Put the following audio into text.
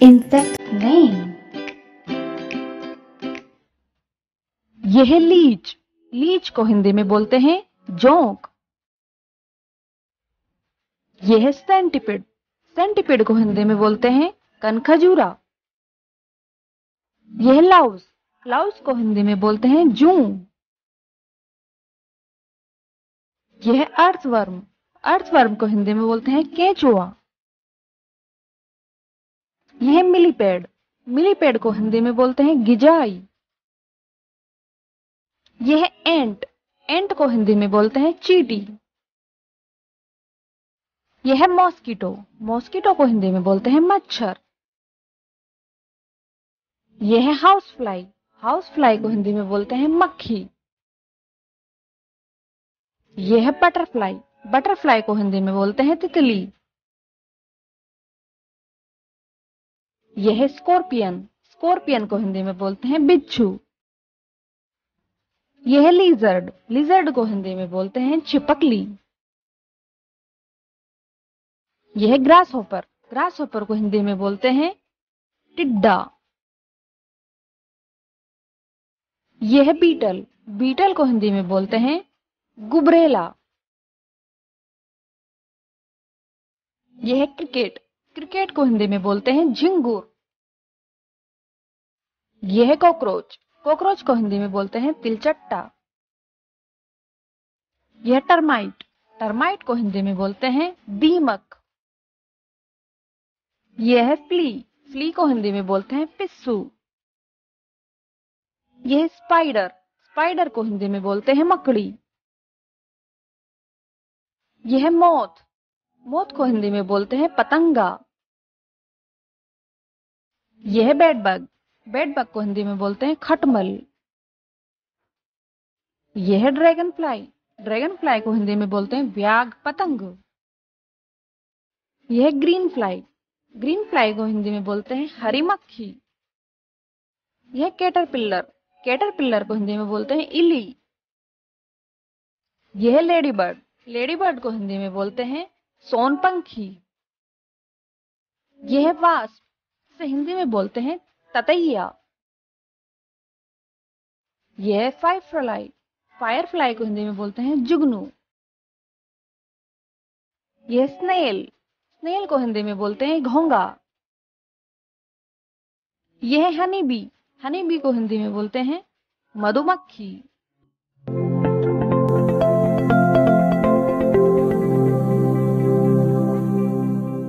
Insect name. यह Leach, Leach को हिंदी में बोलते हैं जोंक। यह सेंटिपिड, सेंटिपिड को हिंदी में बोलते हैं कनखजूरा। यह लाउस, लाउस को हिंदी में बोलते हैं जूं। यह अर्थवर्म, अर्थवर्म को हिंदी में बोलते हैं केंचुआ। यह मिलीपेड, मिलीपेड को हिंदी में बोलते हैं गिजाई। यह एंट, एंट को हिंदी में बोलते हैं चींटी। यह मॉस्किटो, मॉस्किटो को हिंदी में बोलते हैं मच्छर। यह हाउस फ्लाई, हाउस फ्लाई को हिंदी में बोलते हैं मक्खी। यह बटरफ्लाई, बटरफ्लाई को हिंदी में बोलते हैं तितली। यह स्कॉर्पियन, स्कॉर्पियन को हिंदी में बोलते हैं बिच्छू। यह लिजर्ड, लिजर्ड को हिंदी में बोलते हैं छिपकली। यह ग्रासहॉपर, ग्रासहॉपर को हिंदी में बोलते हैं टिड्डा। यह बीटल, बीटल को हिंदी में बोलते हैं गुबरेला। यह क्रिकेट, क्रिकेट को हिंदी में बोलते हैं झिंगुर। यह कॉकरोच, कॉकरोच को हिंदी में बोलते हैं तिलचट्टा। यह टर्माइट, टर्माइट को हिंदी में बोलते हैं दीमक। यह फ्ली, फ्ली को हिंदी में बोलते हैं पिस्सू। यह स्पाइडर, स्पाइडर को हिंदी में बोलते हैं मकड़ी। यह मोथ, मोथ को हिंदी में बोलते हैं पतंगा। यह बेडबग, बेडबग को हिंदी में बोलते हैं खटमल। यह ड्रैगन फ्लाई, ड्रैगन फ्लाई को हिंदी में बोलते हैं व्याघ पतंग। यह ग्रीन फ्लाई, ग्रीन फ्लाई को हिंदी में बोलते हैं हरी मक्खी। यह कैटरपिलर, कैटरपिलर को हिंदी में बोलते हैं इली। यह लेडीबर्ड, लेडीबर्ड को हिंदी में बोलते हैं सोनपंखी। यह वास्प, इसे हिंदी में बोलते हैं ततैया। यह फायरफ्लाई, फायरफ्लाई को हिंदी में बोलते हैं जुगनू। यह स्नेल, स्नेल को हिंदी में बोलते हैं घोंगा। यह हनी बी, हनी बी को हिंदी में बोलते हैं मधुमक्खी।